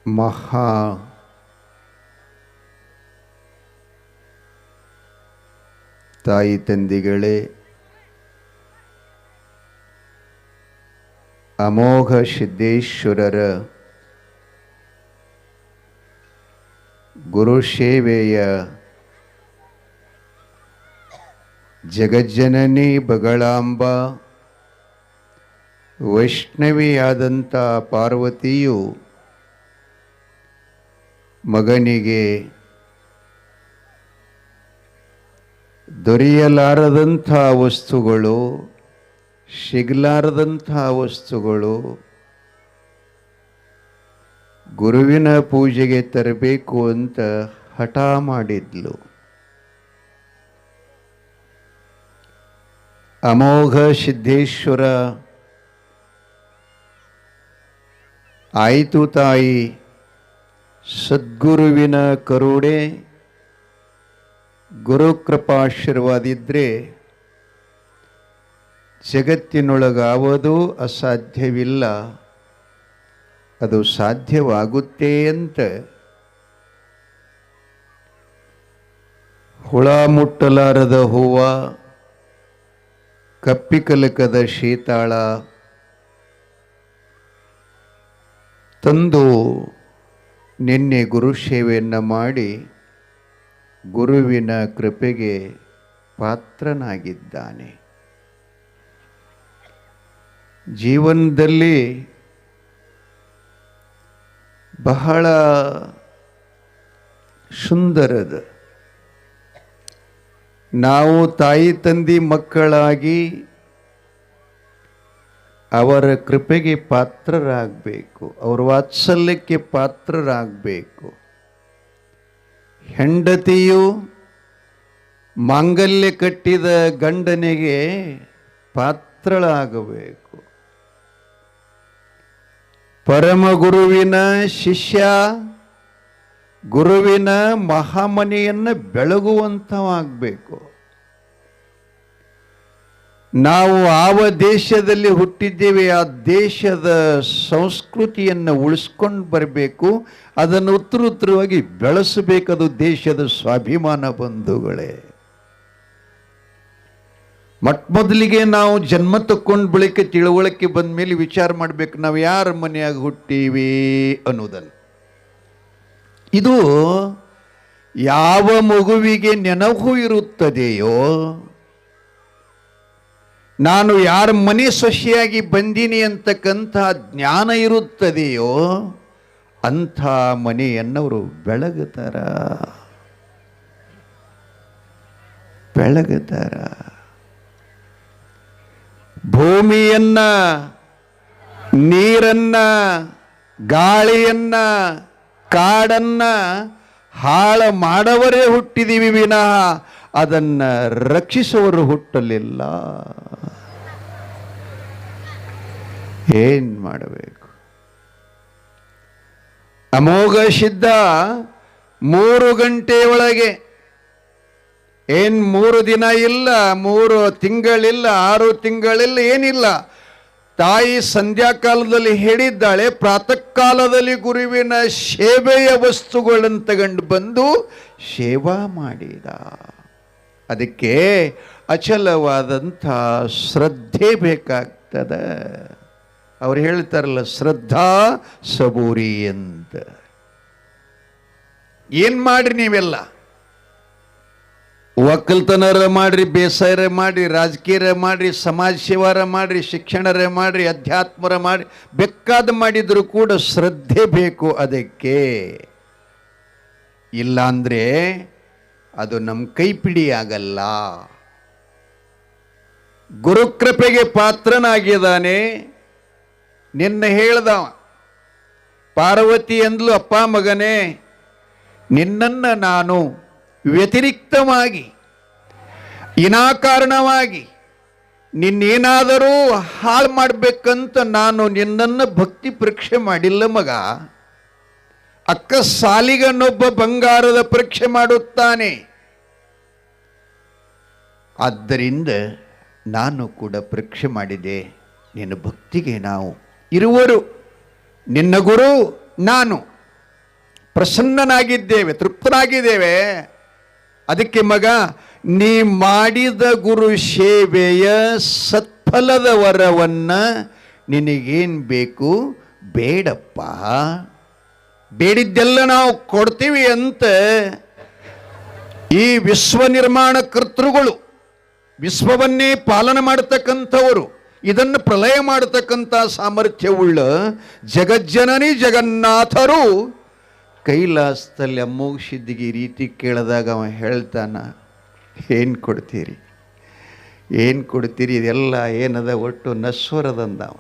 ಮಹಾ ತಾಯಿ ತಂದಿಗಳೇ, ಅಮೋಘ ಸಿದ್ದೇಶ್ವರರ ಗುರುಸೇವೆಯ ಜಗಜ್ಜನನಿ ಬಗಳಾಂಬ ವೈಷ್ಣವಿಯಾದಂಥ ಪಾರ್ವತಿಯು ಮಗನಿಗೆ ದೊರೆಯಲಾರದಂಥ ವಸ್ತುಗಳು, ಸಿಗಲಾರದಂಥ ವಸ್ತುಗಳು ಗುರುವಿನ ಪೂಜೆಗೆ ತರಬೇಕು ಅಂತ ಹಠ ಮಾಡಿದ್ಲು. ಅಮೋಘ ಸಿದ್ದೇಶ್ವರ ಆಯಿತು ತಾಯಿ, ಸದ್ಗುರುವಿನ ಕರುಣೆ ಗುರುಕೃಪಾಶೀರ್ವಾದ ಇದ್ದರೆ ಜಗತ್ತಿನೊಳಗಾವದು ಅಸಾಧ್ಯವಿಲ್ಲ, ಅದು ಸಾಧ್ಯವಾಗುತ್ತೆ ಅಂತ ಹುಳ ಮುಟ್ಟಲಾರದ ಹೂವ, ಕಪ್ಪಿಕಲಕದ ಶೀತಾಳ ತಂದು ನಿನ್ನೆ ಗುರುಸೇವೆಯನ್ನು ಮಾಡಿ ಗುರುವಿನ ಕೃಪೆಗೆ ಪಾತ್ರನಾಗಿದ್ದಾನೆ. ಜೀವನದಲ್ಲಿ ಬಹಳ ಸುಂದರದ ನಾವು ತಾಯಿ ತಂದೆ ಮಕ್ಕಳಾಗಿ ಅವರ ಕೃಪೆಗೆ ಪಾತ್ರರಾಗಬೇಕು, ಅವರ ವಾತ್ಸಲ್ಯಕ್ಕೆ ಪಾತ್ರರಾಗಬೇಕು. ಹೆಂಡತಿಯು ಮಾಂಗಲ್ಯ ಕಟ್ಟಿದ ಗಂಡನಿಗೆ ಪಾತ್ರಳಾಗಬೇಕು. ಪರಮ ಗುರುವಿನ ಶಿಷ್ಯ ಗುರುವಿನ ಮಹಾಮನೆಯನ್ನು ಬೆಳಗುವಂಥವಾಗಬೇಕು. ನಾವು ಯಾವ ದೇಶದಲ್ಲಿ ಹುಟ್ಟಿದ್ದೇವೆ ಆ ದೇಶದ ಸಂಸ್ಕೃತಿಯನ್ನು ಉಳಿಸ್ಕೊಂಡು ಬರಬೇಕು, ಅದನ್ನು ಉತ್ತರೋತ್ತರವಾಗಿ ಬೆಳೆಸಬೇಕದು ದೇಶದ ಸ್ವಾಭಿಮಾನ ಬಂಧುಗಳೇ. ಮೊದಲಿಗೆ ನಾವು ಜನ್ಮ ತಕ್ಕೊಂಡು ಬಳಿಕ ತಿಳುವಳಿಕೆ ಬಂದ ಮೇಲೆ ವಿಚಾರ ಮಾಡಬೇಕು, ನಾವು ಯಾರ ಮನೆಯಾಗ ಹುಟ್ಟೀವಿ ಅನ್ನೋದನ್ನು. ಇದು ಯಾವ ಮಗುವಿಗೆ ನೆನಪು ಇರುತ್ತದೆಯೋ, ನಾನು ಯಾರ ಮನೆ ಸೊಸೆಯಾಗಿ ಬಂದೀನಿ ಅಂತಕ್ಕಂಥ ಜ್ಞಾನ ಇರುತ್ತದೆಯೋ ಅಂಥ ಮನೆಯನ್ನವರು ಬೆಳಗುತ್ತಾರ. ಭೂಮಿಯನ್ನ, ನೀರನ್ನ, ಗಾಳಿಯನ್ನ, ಕಾಡನ್ನ ಹಾಳು ಮಾಡವರೇ ಹುಟ್ಟಿದೀವಿ ವಿನಃ ಅದನ್ನು ರಕ್ಷಿಸುವರು ಹುಟ್ಟಲಿಲ್ಲ. ಏನ್ ಮಾಡಬೇಕು? ಅಮೋಘ ಸಿದ್ಧ 3 ಗಂಟೆಯೊಳಗೆ, ಏನ್ 3 ದಿನ ಇಲ್ಲ, 3 ತಿಂಗಳಿಲ್ಲ, 6 ತಿಂಗಳಿಲ್ಲ, ಏನಿಲ್ಲ, ತಾಯಿ ಸಂಧ್ಯಾಕಾಲದಲ್ಲಿ ಹೇಳಿದ್ದಾಳೆ, ಪ್ರಾತಃ ಕಾಲದಲ್ಲಿ ಗುರುವಿನ ಸೇವೆಯ ವಸ್ತುಗಳನ್ನು ತಗೊಂಡು ಬಂದು ಸೇವಾ ಮಾಡಿದ. ಅದಕ್ಕೆ ಅಚಲವಾದಂಥ ಶ್ರದ್ಧೆ ಬೇಕಾಗ್ತದೆ. ಅವ್ರು ಹೇಳ್ತಾರಲ್ಲ, ಶ್ರದ್ಧಾ ಸಬೂರಿ ಅಂತ. ಏನ್ ಮಾಡ್ರಿ ನೀವೆಲ್ಲ, ಒಕ್ಕಲ್ತನರ ಮಾಡ್ರಿ, ಬೇಸಾಯರ ಮಾಡ್ರಿ, ರಾಜಕೀಯರ ಮಾಡ್ರಿ, ಸಮಾಜ ಸೇವಾರ ಮಾಡ್ರಿ, ಶಿಕ್ಷಣರ ಮಾಡ್ರಿ, ಅಧ್ಯಾತ್ಮರ ಮಾಡ್ರಿ, ಬೇಕಾದ ಮಾಡಿದ್ರು ಕೂಡ ಶ್ರದ್ಧೆ ಬೇಕು. ಅದಕ್ಕೆ ಇಲ್ಲಾಂದ್ರೆ ಅದು ನಮ್ಮ ಕೈಪಿಡಿ ಆಗಲ್ಲ. ಗುರುಕೃಪೆಗೆ ಪಾತ್ರನಾಗಿದ್ದಾನೆ. ನಿನ್ನ ಹೇಳ್ದವ, ಪಾರ್ವತಿ ಅಂದ್ಲು, ಅಪ್ಪ ಮಗನೇ, ನಿನ್ನನ್ನು ನಾನು ವ್ಯತಿರಿಕ್ತವಾಗಿ ವಿನಾಕಾರಣವಾಗಿ ನಿನ್ನೇನಾದರೂ ಹಾಳು ಮಾಡಬೇಕಂತ ನಾನು ನಿನ್ನನ್ನು ಭಕ್ತಿ ಪರೀಕ್ಷೆ ಮಾಡಿಲ್ಲ ಮಗ. ಅಕ್ಕ ಸಾಲಿಗನೊಬ್ಬ ಬಂಗಾರದ ಪರೀಕ್ಷೆ ಮಾಡುತ್ತಾನೆ. ಆದ್ದರಿಂದ ನಾನು ಕೂಡ ಪರೀಕ್ಷೆ ಮಾಡಿದೆ. ನಿನ್ನ ಭಕ್ತಿಗೆ ನಾವು ಇರುವರು, ನಿನ್ನ ಗುರು ನಾನು, ಪ್ರಸನ್ನನಾಗಿದ್ದೇವೆ, ತೃಪ್ತನಾಗಿದ್ದೇವೆ. ಅದಕ್ಕೆ ಮಗ, ನೀ ಮಾಡಿದ ಗುರು ಸೇವೆಯ ಸತ್ಫಲದ ವರವನ್ನ ನಿನಗೇನು ಬೇಕು ಬೇಡಪ್ಪ, ಬೇಡಿದ್ದೆಲ್ಲ ನಾವು ಕೊಡ್ತೀವಿ ಅಂತ ಈ ವಿಶ್ವ ನಿರ್ಮಾಣ ಕರ್ತೃಗಳು, ವಿಶ್ವವನ್ನೇ ಪಾಲನೆ ಮಾಡತಕ್ಕಂಥವರು, ಇದನ್ನು ಪ್ರಲಯ ಮಾಡತಕ್ಕಂಥ ಸಾಮರ್ಥ್ಯವುಳ್ಳ ಜಗಜ್ಜನನಿ ಜಗನ್ನಾಥರು ಕೈಲಾಸದಲ್ಲಿ ಅಮ್ಮೋಗ ಸಿದ್ಧಿಗೆ ಈ ರೀತಿ ಕೇಳಿದಾಗ ಅವ ಹೇಳ್ತಾನ, ಏನು ಕೊಡ್ತೀರಿ, ಏನು ಕೊಡ್ತೀರಿ, ಇದೆಲ್ಲ ಏನದ ಒಟ್ಟು ನಶ್ವರದಂದವ.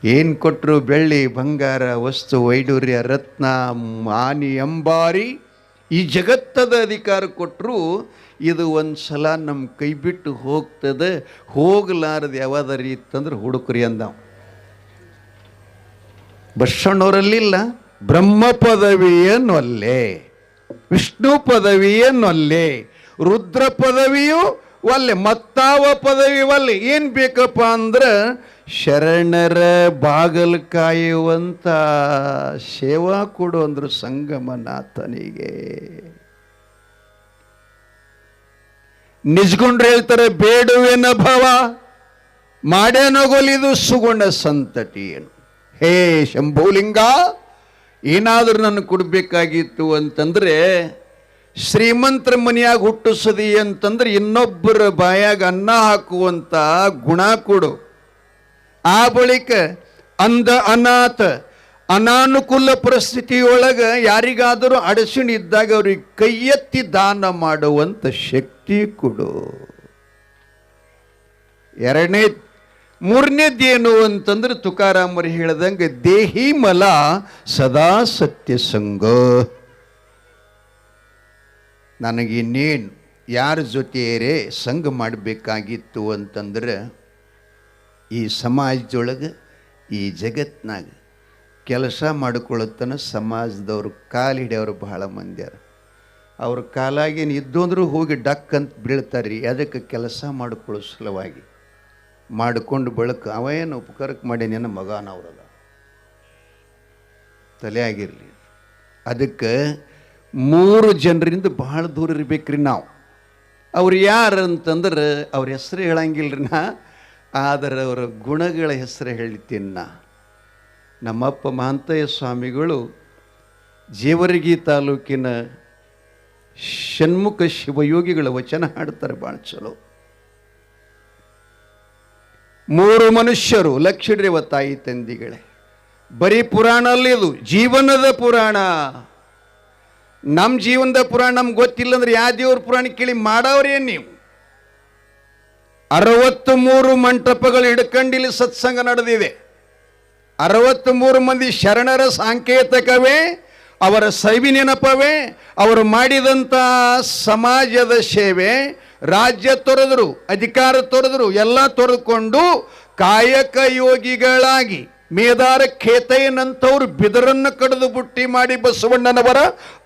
ಏನು ಕೊಟ್ಟರು ಬೆಳ್ಳಿ ಬಂಗಾರ ವಸ್ತು ವೈಡೂರ್ಯ ರತ್ನ ಆನಿ ಅಂಬಾರಿ ಈ ಜಗತ್ತದ ಅಧಿಕಾರ ಕೊಟ್ಟರು ಇದು ಒಂದು ಸಲ ನಮ್ಮ ಕೈ ಬಿಟ್ಟು ಹೋಗ್ತದೆ, ಹೋಗಲಾರದು ಯಾವ್ದಾರ ಇತ್ತಂದ್ರೆ ಹುಡುಕ್ರಿ ಅಂದವ. ಬಸವಣ್ಣವರಲ್ಲಿಲ್ಲ, ಬ್ರಹ್ಮ ಪದವಿಯನ್ನೊಲ್ಲೆ, ವಿಷ್ಣು ಪದವಿಯನ್ನೊಲ್ಲೆ, ರುದ್ರ ಪದವಿಯು ಒಲ್ಲೆ, ಮತ್ತಾವ ಪದವಿ ಒಲ್ಲೆ. ಏನು ಬೇಕಪ್ಪ ಅಂದ್ರೆ ಶರಣರ ಬಾಗಲು ಕಾಯುವಂಥ ಸೇವಾ ಕೊಡು ಅಂದ್ರು ಸಂಗಮನಾಥನಿಗೆ. ನಿಜ್ಕೊಂಡ್ರೆ ಹೇಳ್ತಾರೆ, ಬೇಡುವೆನ ಭವ ಮಾಡ್ಯಾನಗೊಲಿದು ಸುಗುಣ ಸಂತತಿ. ಏನು ಹೇ ಶಂಭುಲಿಂಗ, ಏನಾದರೂ ನನಗೆ ಕೊಡಬೇಕಾಗಿತ್ತು ಅಂತಂದರೆ ಶ್ರೀಮಂತರ ಮನೆಯಾಗ ಹುಟ್ಟಿಸದಿ ಅಂತಂದ್ರೆ ಇನ್ನೊಬ್ಬರ ಬಾಯಾಗ ಅನ್ನ ಹಾಕುವಂಥ ಗುಣ ಕೊಡು. ಆ ಬಳಿಕ ಅಂಧ ಅನಾಥ ಅನಾನುಕೂಲ ಪರಿಸ್ಥಿತಿಯೊಳಗೆ ಯಾರಿಗಾದರೂ ಅಡಚಣೆ ಇದ್ದಾಗ ಅವ್ರಿಗೆ ಕೈ ಎತ್ತಿ ದಾನ ಮಾಡುವಂಥ ಶಕ್ತಿ ಕೊಡು. ಮೂರನೇದೇನು ಅಂತಂದ್ರೆ ತುಕಾರಾಮರು ಹೇಳ್ದಂಗೆ ದೇಹಿ ಮಲ ಸದಾ ಸತ್ಯ ಸಂಗ. ನನಗಿನ್ನೇನು ಯಾರ ಜೊತೆಯರೇ ಸಂಘ ಮಾಡಬೇಕಾಗಿತ್ತು ಅಂತಂದ್ರೆ ಈ ಸಮಾಜದೊಳಗೆ ಈ ಜಗತ್ನಾಗ ಕೆಲಸ ಮಾಡಿಕೊಳ್ಳುತ್ತಾನ ಸಮಾಜದವ್ರು ಕಾಲು ಹಿಡಿಯವರು ಬಹಳ ಮಂದ್ಯಾರ. ಅವ್ರ ಕಾಲಾಗೇನು ಇದ್ದು ಅಂದರೂ ಹೋಗಿ ಡಕ್ ಅಂತ ಬೀಳ್ತಾರೆ. ಅದಕ್ಕೆ ಕೆಲಸ ಮಾಡಿಕೊಳ್ಳೋ ಸಲುವಾಗಿ ಮಾಡಿಕೊಂಡು ಬಳಕ ಅವೇನು ಉಪಕಾರಕ್ಕೆ ಮಾಡಿ ನನ್ನ ಮಗನವ್ರಲ್ಲ ತಲೆ ಆಗಿರಲಿ. ಅದಕ್ಕೆ 3 ಜನರಿಂದ ಬಹಳ ದೂರ ಇರ್ಬೇಕ್ರಿ ನಾವು. ಅವ್ರು ಯಾರು ಅಂತಂದ್ರೆ ಅವ್ರ ಹೆಸರು ಹೇಳಂಗಿಲ್ರಿ ನಾ, ಆದರೆ ಅವರ ಗುಣಗಳ ಹೆಸರು ಹೇಳ್ತೀನಿ ನಾ. ನಮ್ಮಪ್ಪ ಮಹಾಂತಯ್ಯ ಸ್ವಾಮಿಗಳು ಜೇವರ್ಗಿ ತಾಲೂಕಿನ ಷಣ್ಮುಖ ಶಿವಯೋಗಿಗಳ ವಚನ ಹಾಡ್ತಾರೆ, ಭಾಳ ಚಲೋ. 3 ಮನುಷ್ಯರು ಲಕ್ಷಡ್ರೇವ ತಾಯಿ ತಂದಿಗಳೇ. ಬರೀ ಪುರಾಣ ಅಲ್ಲ, ಇದು ಜೀವನದ ಪುರಾಣ. ನಮ್ಮ ಜೀವನದ ಪುರಾಣ ನಮ್ಗೆ ಗೊತ್ತಿಲ್ಲ ಅಂದ್ರೆ ಯಾವ ದೇವ್ರ ಪುರಾಣ ಕೇಳಿ ಮಾಡವ್ರೇನು ನೀವು? 63 ಮಂಟಪಗಳು ಹಿಡ್ಕೊಂಡಿಲ್ಲಿ ಸತ್ಸಂಗ ನಡೆದಿದೆ. 63 ಮಂದಿ ಶರಣರ ಸಾಂಕೇತಕವೇ, ಅವರ ಸೈವಿ ನೆನಪವೇ, ಅವರು ಮಾಡಿದಂಥ ಸಮಾಜದ ಸೇವೆ. ರಾಜ್ಯ ತೊರೆದರು, ಅಧಿಕಾರ ತೊರೆದರು, ಎಲ್ಲ ತೊರೆದುಕೊಂಡು ಕಾಯಕ ಯೋಗಿಗಳಾಗಿ ಮೇದಾರ ಖೇತಯ್ಯನಂಥವ್ರು ಬಿದರನ್ನು ಕಡಿದು ಬುಟ್ಟಿ ಮಾಡಿ ಬಸವಣ್ಣನವರ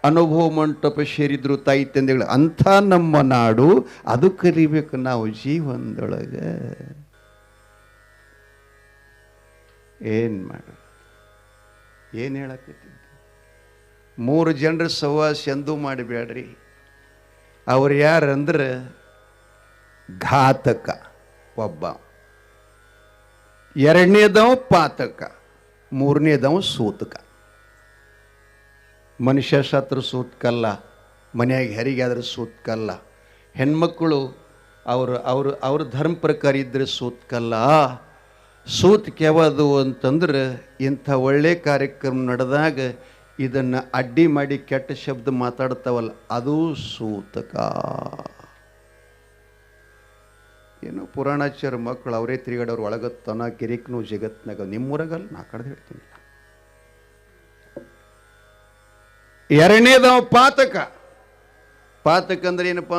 ಅನುಭವ ಮಂಟಪ ಸೇರಿದ್ರು ತಾಯಿ ತಂದೆಗಳು. ಅಂಥ ನಮ್ಮ ನಾಡು, ಅದು ಕಲಿಬೇಕು ನಾವು ಜೀವನದೊಳಗೆ. ಏನು ಮಾಡ, ಏನು ಹೇಳಕತ್ತಿದ್ದೆ? 3 ಜನರ ಸಹವಾಸ ಎಂದೂ ಮಾಡಿಬೇಡ್ರಿ. ಅವ್ರು ಯಾರಂದ್ರೆ ಘಾತಕ ಒಬ್ಬ, 2ನೇದವ ಪಾತಕ, 3ನೇದವ ಸೂತಕ. ಮನುಷ್ಯ ಸತ್ರ ಸೂತ್ಕಲ್ಲ, ಮನೆಯಾಗ ಹೆರಿಗಾದ್ರೆ ಸೂತ್ಕಲ್ಲ. ಹೆಣ್ಮಕ್ಕಳು ಅವ್ರ ಧರ್ಮ ಪ್ರಕಾರ ಇದ್ದರೆ ಸೂತ್ಕಲ್ಲ. ಸೂತ್ಕ ಯಾವುದು ಅಂತಂದ್ರೆ ಇಂಥ ಒಳ್ಳೆ ಕಾರ್ಯಕ್ರಮ ನಡೆದಾಗ ಇದನ್ನು ಅಡ್ಡಿ ಮಾಡಿ ಕೆಟ್ಟ ಶಬ್ದ ಮಾತಾಡ್ತಾವಲ್ಲ, ಅದು ಸೂತಕ. ಏನೋ ಪುರಾಣಾಚಾರ್ಯ ಮಕ್ಕಳು ಅವರೇ ತಿರುಗಾಡೋರು ಒಳಗತ್ತನ ಕಿರಿಕ್ನು ಜಗತ್ನಾಗ. ನಿಮ್ಮೂರಾಗಲ್ಲ, ನಾ ಕಡ್ದು ಹೇಳ್ತೀನಿ. 2ನೇದವ ಪಾತಕ. ಪಾತಕ ಅಂದ್ರೆ ಏನಪ್ಪ?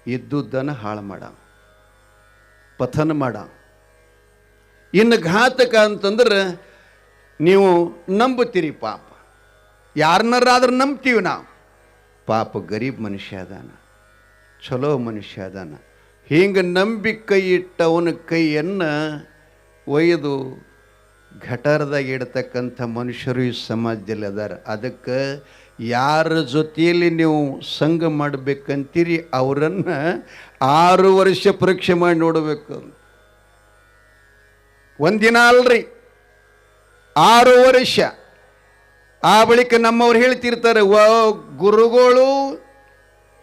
ಇದ್ದುದನ್ನು ಹಾಳು ಮಾಡ, ಪಥನ ಮಾಡ. ಇನ್ನು ಘಾತಕ ಅಂತಂದ್ರೆ ನೀವು ನಂಬುತ್ತೀರಿ ಪಾಪ, ಯಾರನ್ನಾದ್ರೂ ನಂಬ್ತೀವಿ ನಾವು. ಪಾಪ ಗರೀಬ್ ಮನುಷ್ಯ ಅದಾನ, ಚಲೋ ಮನುಷ್ಯ ಅದಾನ, ಹಿಂಗೆ ನಂಬಿ ಕೈ ಇಟ್ಟವನ ಕೈಯನ್ನು ಒಯ್ದು ಗಟಾರದಾಗ ಇಡ್ತಕ್ಕಂಥ ಮನುಷ್ಯರು ಈ ಸಮಾಜದಲ್ಲಿ ಅದಾರ. ಅದಕ್ಕೆ ಯಾರ ಜೊತೆಯಲ್ಲಿ ನೀವು ಸಂಘ ಮಾಡಬೇಕಂತೀರಿ ಅವರನ್ನು 6 ವರ್ಷ ಪರೀಕ್ಷೆ ಮಾಡಿ ನೋಡಬೇಕು. ಒಂದಿನ ಅಲ್ರಿ, 6 ವರ್ಷ. ಆ ಬಳಿಕ ನಮ್ಮವ್ರು ಹೇಳ್ತಿರ್ತಾರೆ, ಗುರುಗಳು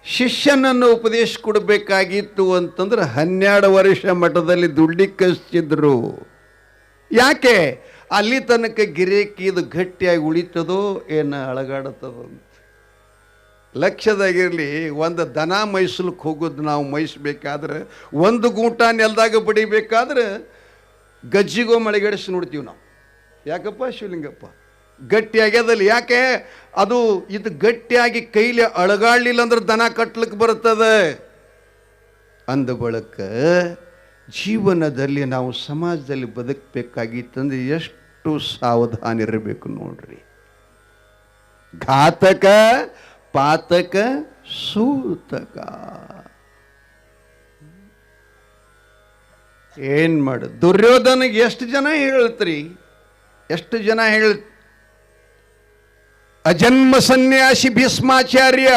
ಶಿಷ್ಯನನ್ನು ಉಪದೇಶ ಕೊಡಬೇಕಾಗಿತ್ತು ಅಂತಂದ್ರೆ 12 ವರ್ಷ ಮಠದಲ್ಲಿ ದುಡ್ಡಿಗೆ ಕಳಿಸ್ತಿದ್ರು. ಯಾಕೆ? ಅಲ್ಲಿ ತನಕ ಗಿರೇಕಿ ಇದು ಗಟ್ಟಿಯಾಗಿ ಉಳಿತದೋ ಏನು ಅಳಗಾಡುತ್ತದೋ ಅಂತ. ಲಕ್ಷ್ಯದಾಗಿರಲಿ, ಒಂದು ದನ ಮೈಸಲಿಕ್ಕೆ ಹೋಗೋದು ನಾವು ಮೈಸಬೇಕಾದ್ರೆ, ಒಂದು ಗೂಟ ನೆಲದಾಗ ಬಡಿಬೇಕಾದ್ರೆ ಗಜ್ಜಿಗೋ ಮಳೆಗಡಿಸಿ ನೋಡ್ತೀವಿ ನಾವು. ಯಾಕಪ್ಪ ಶಿವಲಿಂಗಪ್ಪ? ಗಟ್ಟಿಯಾಗ್ಯದಲ್ಲಿ. ಯಾಕೆ? ಇದು ಗಟ್ಟಿಯಾಗಿ ಕೈಲಿ ಅಳಗಾಡಲಿಲ್ಲ ಅಂದ್ರೆ ದನ ಕಟ್ಲಿಕ್ಕೆ ಬರ್ತದೆ. ಅಂದ ಬಳಿಕ ಜೀವನದಲ್ಲಿ ನಾವು ಸಮಾಜದಲ್ಲಿ ಬದುಕಬೇಕಾಗಿತ್ತಂದ್ರೆ ಎಷ್ಟು ಸಾವಧಾನ ಇರಬೇಕು ನೋಡ್ರಿ. ಘಾತಕ ಪಾತಕ ಸೂತಕ. ಏನ್ ಮಾಡ? ದುರ್ಯೋಧನಿಗೆ ಎಷ್ಟು ಜನ ಹೇಳ್ತ್ರಿ? ಎಷ್ಟು ಜನ ಅಜನ್ಮ ಸನ್ಯಾಸಿ ಭೀಷ್ಮಾಚಾರ್ಯ,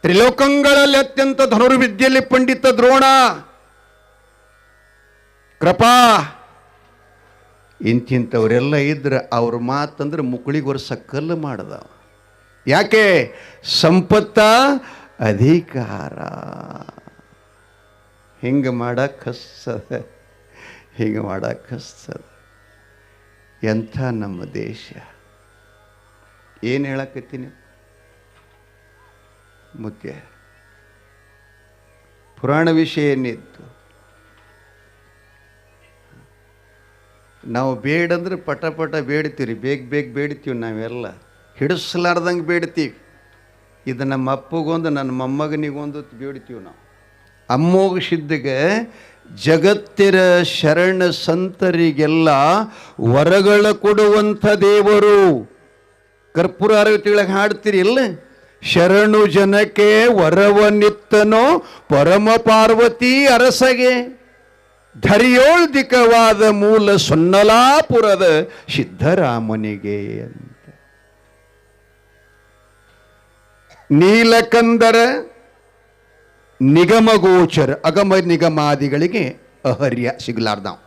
ತ್ರಿಲೋಕಗಳಲ್ಲಿ ಅತ್ಯಂತ ಧನುರ್ವಿದ್ಯೆಯಲ್ಲಿ ಪಂಡಿತ ದ್ರೋಣ, ಕೃಪಾ, ಇಂತಿಂಥವರೆಲ್ಲ ಇದ್ರೆ ಅವ್ರ ಮಾತಂದ್ರೆ ಮುಕುಳಿಗೆ ವರ್ಷ ಕಲ್ಲು ಮಾಡದ. ಯಾಕೆ? ಸಂಪತ್ತ ಅಧಿಕಾರ. ಹಿಂಗೆ ಮಾಡಕ್ಕೆ ಹಸ್ತದ, ಹಿಂಗೆ ಮಾಡಕ್ಕೆ ಹಸ್ತದ. ಎಂಥ ನಮ್ಮ ದೇಶ. ಏನು ಹೇಳಕತ್ತೀನಿ ಮುಖ್ಯ? ಪುರಾಣ ವಿಷಯ ಏನಿತ್ತು? ನಾವು ಬೇಡಂದ್ರೆ ಪಟ ಪಟ ಬೇಡ್ತೀವಿ, ಬೇಗ ಬೇಡ್ತೀವಿ. ನಾವೆಲ್ಲ ಹಿಡಿಸ್ಲಾರ್ದಂಗೆ ಬೇಡ್ತೀವಿ. ಇದು ನಮ್ಮ ಅಪ್ಪಗೊಂದು ನನ್ನ ಮೊಮ್ಮಗನಿಗೊಂದು ಬೇಡ್ತೀವಿ ನಾವು. ಅಮ್ಮೋಗಿಸಿದ್ದಗೆ ಜಗತ್ತಿನ ಶರಣ ಸಂತರಿಗೆಲ್ಲ ವರಗಳ ಕೊಡುವಂಥ ದೇವರು. ಕರ್ಪೂರ ಆರತಿಗಳಿಗೆ ಹಾಡ್ತೀರಿ ಇಲ್ಲ? ಶರಣು ಜನಕ್ಕೆ ವರವನಿತ್ತನೋ ಪರಮ ಪಾರ್ವತಿ ಅರಸಗೆ, ಧರಿಯೋಳ್ದಿಕವಾದ ಮೂಲ ಸೊನ್ನಲಾಪುರದ ಸಿದ್ಧರಾಮನಿಗೆ ಅಂತ. ನೀಲಕಂದರ ನಿಗಮಗೋಚರ ಅಗಮ ನಿಗಮಾದಿಗಳಿಗೆ ಅಹರ್ಯ ಸಿಗಲಾರ್ದಾವ್.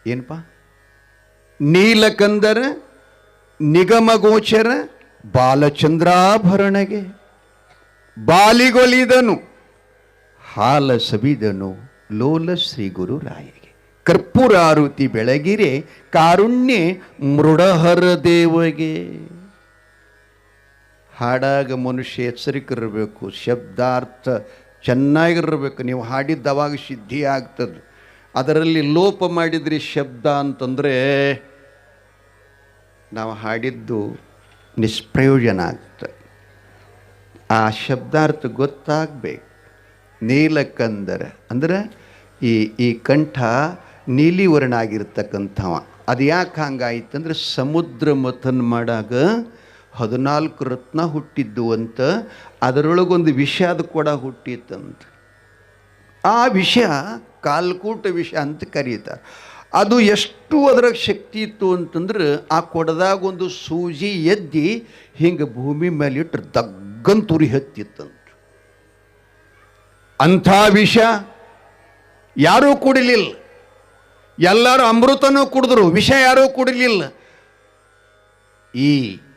ಏನಪ್ಪ? ನೀಲಕಂದರ ನಿಗಮಗೋಚರ ಬಾಲಚಂದ್ರಾಭರಣಗೆ, ಬಾಲಿಗೊಲಿದನು ಹಾಲ ಸವಿದನು ಲೋಲ ಶ್ರೀ ಗುರು ರಾಯಗೆ, ಕರ್ಪೂರಾರುತಿ ಬೆಳಗಿರೆ ಕಾರುಣ್ಯ ಮೃಡಹರ ದೇವಗೆ. ಹಾಡಾಗ ಮನುಷ್ಯ ಎಚ್ಚರಿಕಿರಬೇಕು, ಶಬ್ದಾರ್ಥ ಚೆನ್ನಾಗಿರಬೇಕು. ನೀವು ಹಾಡಿದ್ದವಾಗ ಸಿದ್ಧಿ ಆಗ್ತದೆ. ಅದರಲ್ಲಿ ಲೋಪ ಮಾಡಿದ್ರಿ ಶಬ್ದ ಅಂತಂದರೆ ನಾವು ಹಾಡಿದ್ದು ನಿಷ್ಪ್ರಯೋಜನ ಆಗ್ತದೆ. ಆ ಶಬ್ದಾರ್ಥ ಗೊತ್ತಾಗಬೇಕು. ನೀಲಕಂದರ ಅಂದರೆ ಈ ಕಂಠ ನೀಲಿ ವರ್ಣ ಆಗಿರ್ತಕ್ಕಂಥವ. ಅದು ಯಾಕೆ ಹಂಗಾಯ್ತಂದ್ರೆ ಸಮುದ್ರ ಮಥನ ಮಾಡಾಗ 14 ರತ್ನ ಹುಟ್ಟಿದ್ದು ಅಂತ, ಅದರೊಳಗೊಂದು ವಿಷದ ಕೂಡ ಹುಟ್ಟಿತ್ತಂತ. ಆ ವಿಷಯ ಕಾಲ್ಕೂಟ ವಿಷ ಅಂತ ಕರೀತಾರೆ. ಅದು ಎಷ್ಟು ಅದರಾಗ ಶಕ್ತಿ ಇತ್ತು ಅಂತಂದ್ರೆ, ಆ ಕೊಡದಾಗ ಒಂದು ಸೂಜಿ ಎದ್ದಿ ಹಿಂಗೆ ಭೂಮಿ ಮೇಲೆ ಇಟ್ಟರೆ ದಗ್ಗನ್ ತುರಿ ಹತ್ತಿತ್ತಂತ. ಅಂಥ ವಿಷ ಯಾರೂ ಕುಡಿಲಿಲ್ಲ. ಎಲ್ಲರೂ ಅಮೃತನೂ ಕುಡಿದ್ರು, ವಿಷ ಯಾರೂ ಕುಡಿಲಿಲ್ಲ. ಈ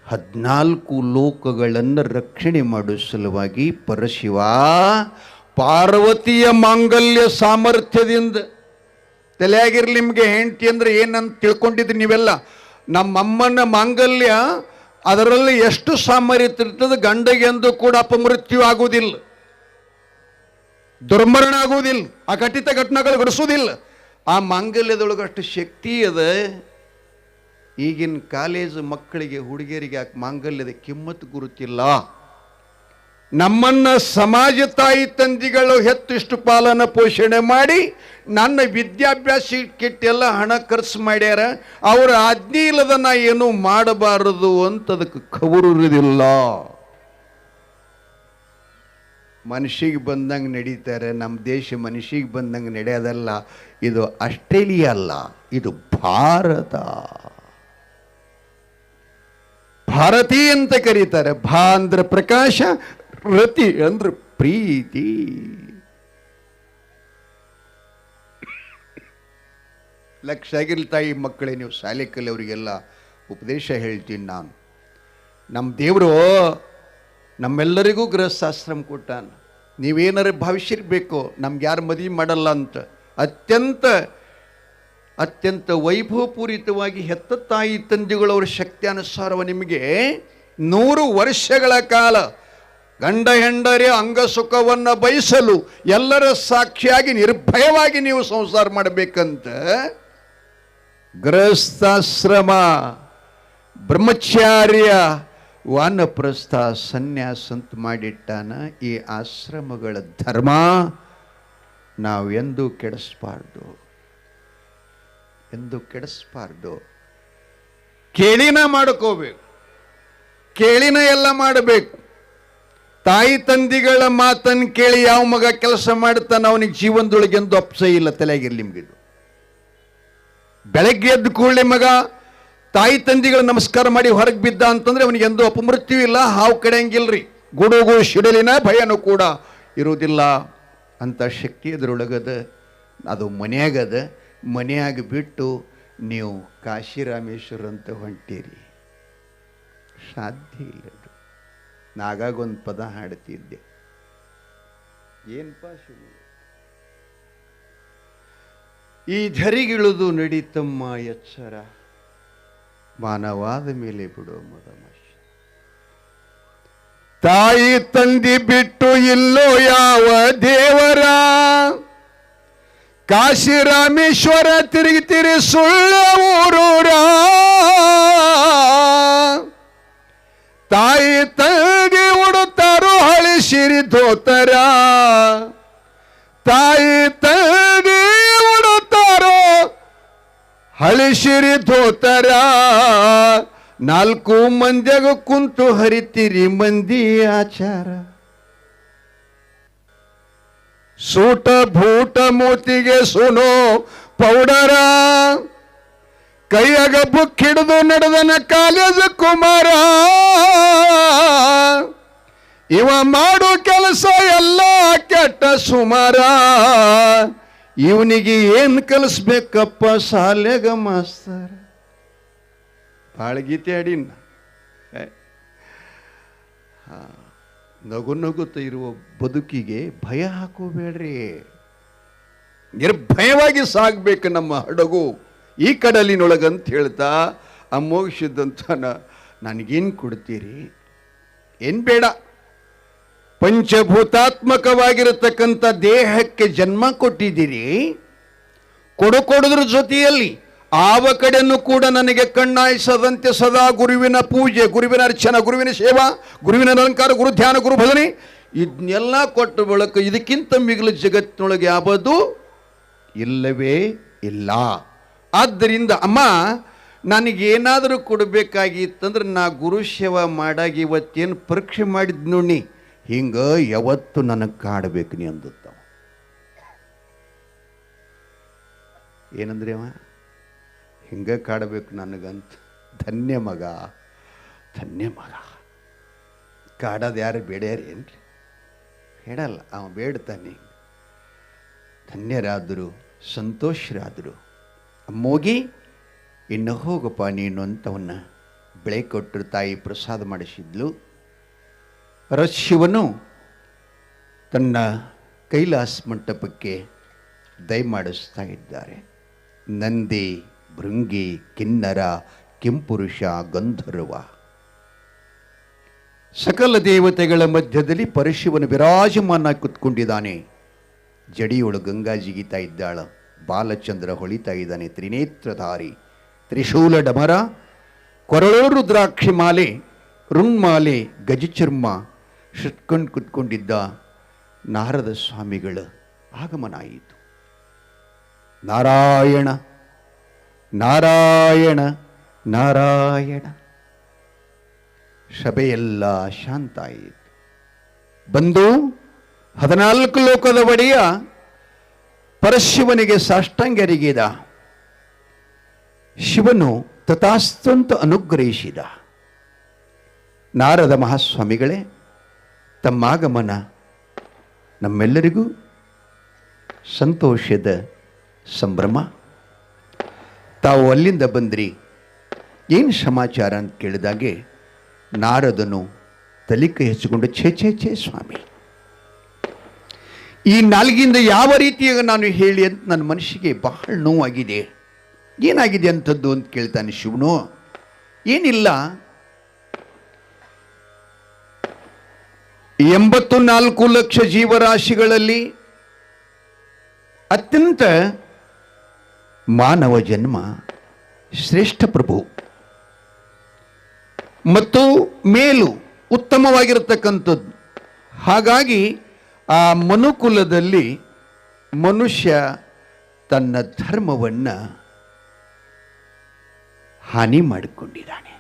14 ಲೋಕಗಳನ್ನು ರಕ್ಷಣೆ ಮಾಡೋ ಸಲುವಾಗಿ ಪರಶಿವ ಪಾರ್ವತಿಯ ಮಾಂಗಲ್ಯ ಸಾಮರ್ಥ್ಯದಿಂದ, ತಲೆಯಾಗಿರ್ಲಿ ನಿಮಗೆ, ಹೆಂಡತಿ ಅಂದರೆ ಏನಂತ ತಿಳ್ಕೊಂಡಿದ್ರಿ ನೀವೆಲ್ಲ. ನಮ್ಮಮ್ಮನ ಮಾಂಗಲ್ಯ ಅದರಲ್ಲಿ ಎಷ್ಟು ಸಾಮರ್ಥ್ಯ ಇರ್ತದೆ, ಗಂಡಗೆ ಎಂದು ಕೂಡ ಅಪಮೃತ್ಯು ಆಗುವುದಿಲ್ಲ, ದುರ್ಮರಣ ಆಗುವುದಿಲ್ಲ, ಆ ಘಟಿತ ಘಟನೆಗಳು ಘಟಿಸುವುದಿಲ್ಲ. ಆ ಮಾಂಗಲ್ಯದೊಳಗಷ್ಟು ಶಕ್ತಿ ಅದ. ಈಗಿನ ಕಾಲೇಜು ಮಕ್ಕಳಿಗೆ, ಹುಡುಗಿಯರಿಗೆ ಆ ಮಾಂಗಲ್ಯದ ಕಿಮ್ಮತ್ತು ಗುರುತಿಲ್ಲ. ನಮ್ಮನ್ನು ಸಮಾಜ ತಾಯಿ ತಂದಿಗಳು ಹೆತ್ತಿಷ್ಟು ಪಾಲನ ಪೋಷಣೆ ಮಾಡಿ ನನ್ನ ವಿದ್ಯಾಭ್ಯಾಸ ಕೆಟ್ಟೆಲ್ಲ ಹಣ ಖರ್ಚು ಮಾಡ್ಯಾರ. ಅವರ ಆಜ್ಞೆ ಇಲ್ಲದ ನಾ ಏನು ಮಾಡಬಾರದು ಅಂತ ಅದಕ್ಕೆ ಖಬರು ಇರುವುದಿಲ್ಲ. ಮನುಷ್ಯಗೆ ಬಂದಂಗೆ ನಡೀತಾರೆ. ನಮ್ಮ ದೇಶ ಮನುಷ್ಯಗೆ ಬಂದಂಗೆ ನಡೆಯೋದಲ್ಲ. ಇದು ಆಸ್ಟ್ರೇಲಿಯಾ ಅಲ್ಲ, ಇದು ಭಾರತ. ಭಾರತಿ ಅಂತ ಕರೀತಾರೆ. ಭಾ ಅಂದ್ರೆ ಪ್ರಕಾಶ, ರತಿ ಅಂದ್ರೆ ಪ್ರೀತಿ. ಲಕ್ಷ ಆಗಿರ್ಲಿ ತಾಯಿ ಮಕ್ಕಳೇ, ನೀವು ಶಾಲೆ ಕಲಿಯವರಿಗೆಲ್ಲ ಉಪದೇಶ ಹೇಳ್ತೀನಿ ನಾನು. ನಮ್ಮ ದೇವರು ನಮ್ಮೆಲ್ಲರಿಗೂ ಗೃಹಸ್ಥಾಶ್ರಮ ಕೊಟ್ಟಾನ. ನೀವೇನಾರು ಭಾವಿಸಿರ್ಬೇಕು ನಮ್ಗೆ ಯಾರು ಮದುವೆ ಮಾಡಲ್ಲ ಅಂತ. ಅತ್ಯಂತ ವೈಭವಪೂರಿತವಾಗಿ ಹೆತ್ತ ತಾಯಿ ತಂದೆಗಳವರ ಶಕ್ತಿಯಾನುಸಾರವ ನಿಮಗೆ 100 ವರ್ಷಗಳ ಕಾಲ ಗಂಡ ಹೆಂಡರೇ ಅಂಗಸುಖವನ್ನು ಬಯಸಲು ಎಲ್ಲರ ಸಾಕ್ಷಿಯಾಗಿ ನಿರ್ಭಯವಾಗಿ ನೀವು ಸಂಸಾರ ಮಾಡಬೇಕಂತ ಗೃಹಸ್ಥಾಶ್ರಮ, ಬ್ರಹ್ಮಚಾರ್ಯ, ವಾನಪ್ರಸ್ಥ, ಸನ್ಯಾಸ ಅಂತ ಮಾಡಿಟ್ಟಾನ. ಈ ಆಶ್ರಮಗಳ ಧರ್ಮ ನಾವು ಎಂದೂ ಕೆಡಿಸ್ಬಾರ್ದು, ಎಂದು ಕೆಡಿಸ್ಬಾರ್ದು. ಕೇಳಿನ ಮಾಡ್ಕೋಬೇಕು, ಕೇಳಿನ ಎಲ್ಲ ಮಾಡಬೇಕು. ತಾಯಿ ತಂದಿಗಳ ಮಾತನ್ನು ಕೇಳಿ ಯಾವ ಮಗ ಕೆಲಸ ಮಾಡ್ತಾನೆ ಅವನಿಗೆ ಜೀವನದೊಳಗೆ ಎಂದು ಅಪ್ಸ ಇಲ್ಲ. ತಲೆಗಿರ್ಲಿ ನಿಮ್ಗಿದು. ಬೆಳಗ್ಗೆ ಎದ್ದು ಕೂಡಲೇ ಮಗ ತಾಯಿ ತಂದಿಗಳ ನಮಸ್ಕಾರ ಮಾಡಿ ಹೊರಗೆ ಬಿದ್ದ ಅಂತಂದ್ರೆ ಅವನಿಗೆ ಎಂದೂ ಅಪಮೃತ್ಯು ಇಲ್ಲ, ಹಾವು ಕಡೆಯಂಗಿಲ್ರಿ. ಗುಡುಗು ಶಿಡಲಿನ ಭಯನೂ ಕೂಡ ಇರುವುದಿಲ್ಲ ಅಂತ ಶಕ್ತಿ ಅದರೊಳಗದ. ಅದು ಮನೆಯಾಗದ. ಮನೆಯಾಗಿ ಬಿಟ್ಟು ನೀವು ಕಾಶಿರಾಮೇಶ್ವರ ಅಂತ ಹೊಂಟೀರಿ, ಸಾಧ್ಯ ಇಲ್ಲ. ನಾಗಾಗೊಂದು ಪದ ಹಾಡ್ತಿದ್ದೆ, ಏನಪ್ಪಾ ಶಿವ, ಈ ಧರಿಗಿಳಿದು ನಡೀತಮ್ಮ ಎಚ್ಚರ, ಮಾನವಾದ ಮೇಲೆ ಬಿಡೋ ಮದಮಶ. ತಾಯಿ ತಂದಿ ಬಿಟ್ಟು ಇಲ್ಲೋ ಯಾವ ದೇವರ, ಕಾಶಿರಾಮೇಶ್ವರ ತಿರುಗಿ ಸುಳ್ಳ ಊರೂರ. ತಾಯಿ ತಂಗಿ ಉಡುತ್ತಾರೋ ಹಳಿ ಸಿರಿ ಧೋತರ, ತಾಯಿ ತಂಗಿ ಉಡುತ್ತಾರೋ ಹಳಿ ಸಿರಿ ಧೋತರ. 4 ಮಂದಿಯಾಗ ಕುಂತು ಹರಿತಿರಿ ಮಂದಿ ಆಚಾರ. ಸೂಟ ಭೂಟ ಮೂತಿಗೆ ಸುನೋ ಪೌಡರ, ಕೈಯಾಗ ಬುಕ್ ಹಿಡಿದು ನಡೆದನ ಕಾಲೇಜ್ ಕುಮಾರ. ಇವ ಮಾಡು ಕೆಲಸ ಎಲ್ಲ ಕೆಟ್ಟ ಸುಮಾರ. ಇವನಿಗೆ ಏನ್ ಕಲಿಸ್ಬೇಕಪ್ಪ ಶಾಲೆಗ ಮಾಸ್ತರ. ಭಾಳ ಗೀತೆ ಅಡಿನ ನಗು ನಗುತ್ತ ಇರುವ ಬದುಕಿಗೆ ಭಯ ಹಾಕೋಬೇಡ್ರಿ. ನಿರ್ಭಯವಾಗಿ ಸಾಗಬೇಕು ನಮ್ಮ ಹಡಗು ಈ ಕಡಲಿನೊಳಗಂತ ಹೇಳ್ತಾ ಅಮೋಘಿಸಿದಂತ ನನಗೇನು ಕೊಡ್ತೀರಿ, ಏನು ಬೇಡ. ಪಂಚಭೂತಾತ್ಮಕವಾಗಿರತಕ್ಕಂಥ ದೇಹಕ್ಕೆ ಜನ್ಮ ಕೊಟ್ಟಿದ್ದೀರಿ. ಕೊಡುದ್ರ ಜೊತೆಯಲ್ಲಿ ಆವ ಕಡೆಯನ್ನು ಕೂಡ ನನಗೆ ಕಣ್ಣಾಯಿಸದಂತೆ ಸದಾ ಗುರುವಿನ ಪೂಜೆ, ಗುರುವಿನ ಅರ್ಚನ, ಗುರುವಿನ ಸೇವಾ, ಗುರುವಿನ ಅಲಂಕಾರ, ಗುರು ಧ್ಯಾನ, ಗುರು ಭಜನೆ ಇದನ್ನೆಲ್ಲ ಕೊಟ್ಟ ಬಳಿಕ ಇದಕ್ಕಿಂತ ಮಿಗಿಲು ಜಗತ್ತಿನೊಳಗೆ ಯಾವುದು ಇಲ್ಲವೇ ಇಲ್ಲ. ಆದ್ದರಿಂದ ಅಮ್ಮ ನನಗೇನಾದರೂ ಕೊಡಬೇಕಾಗಿತ್ತಂದ್ರೆ ನಾ ಗುರು ಸೇವಾ ಮಾಡಾಗಿ ಇವತ್ತೇನು ಪರೀಕ್ಷೆ ಮಾಡಿದ್ ನೋಡಿ, ಹಿಂಗೆ ಯಾವತ್ತು ನನಗೆ ಕಾಡಬೇಕು ನೀ ಅಂದತ್ತವ. ಏನಂದ್ರೆ ಅವ ಹಿಂಗೆ ಕಾಡಬೇಕು ನನಗಂತ. ಧನ್ಯ ಮಗ, ಧನ್ಯ ಮಗ. ಕಾಡೋದು ಯಾರು ಬೇಡ್ಯಾರೇನ್ರಿ? ಹೇಳಲ್ಲ, ಅವ ಬೇಡ್ತಾನೆ. ಧನ್ಯರಾದರು, ಸಂತೋಷರಾದರು. ಅಮ್ಮೋಗಿ ಇನ್ನು ಹೋಗಪ್ಪ ನೀನು ಅಂತವನ್ನ ಬೆಳೆ ಕೊಟ್ಟರು. ತಾಯಿ ಪ್ರಸಾದ ಮಾಡಿಸಿದ್ಲು. ಶಿವನು ತನ್ನ ಕೈಲಾಸ ಮಂಟಪಕ್ಕೆ ದಯಮಾಡಿಸ್ತಾ ಇದ್ದಾರೆ. ನಂದಿ, ಭೃಂಗಿ, ಕಿನ್ನರ, ಕಿಂಪುರುಷ, ಗಂಧರ್ವ ಸಕಲ ದೇವತೆಗಳ ಮಧ್ಯದಲ್ಲಿ ಪರಶಿವನು ವಿರಾಜಮಾನ ಕುತ್ಕೊಂಡಿದ್ದಾನೆ. ಜಡಿಯೊಳು ಗಂಗಾ ಜಿಗಿತಾ ಇದ್ದಾಳ. ಬಾಲಚಂದ್ರ ಹೊಳಿತಾ ಇದ್ದಾನೆ. ತ್ರಿನೇತ್ರಧಾರಿ, ತ್ರಿಶೂಲ ಡಮರ, ಕೊರಳೋ ರುದ್ರಾಕ್ಷಿ ಮಾಲೆ, ರುಣ್ಮಾಲೆ, ಗಜಚರ್ಮ ಶಟ್ಕೊಂಡು ಕುತ್ಕೊಂಡಿದ್ದ ನಾರದ ಸ್ವಾಮಿಗಳ ಆಗಮನ ಆಯಿತು. ನಾರಾಯಣ ನಾರಾಯಣ ನಾರಾಯಣ. ಸಭೆಯೆಲ್ಲ ಶಾಂತ ಆಯಿತು. ಬಂದು 14 ಲೋಕದ ಒಡೆಯ ಪರಶಿವನಿಗೆ ಸಾಷ್ಟಾಂಗರಿಗಿದ. ಶಿವನು ತಥಾಸ್ತಂತ ಅನುಗ್ರಹಿಸಿದ. ನಾರದ ಮಹಾಸ್ವಾಮಿಗಳೇ, ತಮ್ಮಾಗಮನ ನಮ್ಮೆಲ್ಲರಿಗೂ ಸಂತೋಷದ ಸಂಭ್ರಮ. ತಾವು ಅಲ್ಲಿಂದ ಬಂದ್ರಿ, ಏನು ಸಮಾಚಾರ ಅಂತ ಕೇಳಿದಾಗೆ ನಾರದನು ತಲಿಕೆ ಹೆಚ್ಚಿಕೊಂಡು ಛೇ ಛೇ ಛೇ ಸ್ವಾಮಿ, ಈ ನಾಲ್ಗಿಂದ ಯಾವ ರೀತಿಯಾಗ ನಾನು ಹೇಳಿ ಅಂತ ನನ್ನ ಮನಸ್ಸಿಗೆ ಬಹಳ ನೋವಾಗಿದೆ. ಏನಾಗಿದೆ ಅಂಥದ್ದು ಅಂತ ಕೇಳ್ತಾನೆ ಶಿವನು. ಏನಿಲ್ಲ, 84 ಲಕ್ಷ ಜೀವರಾಶಿಗಳಲ್ಲಿ ಅತ್ಯಂತ ಮಾನವ ಜನ್ಮ ಶ್ರೇಷ್ಠ ಪ್ರಭು ಮತ್ತು ಮೇಲು ಉತ್ತಮವಾಗಿರತಕ್ಕಂಥದ್ದು. ಹಾಗಾಗಿ ಆ ಮನುಕುಲದಲ್ಲಿ ಮನುಷ್ಯ ತನ್ನ ಧರ್ಮವನ್ನು ಹಾನಿ ಮಾಡಿಕೊಂಡಿದ್ದಾನೆ.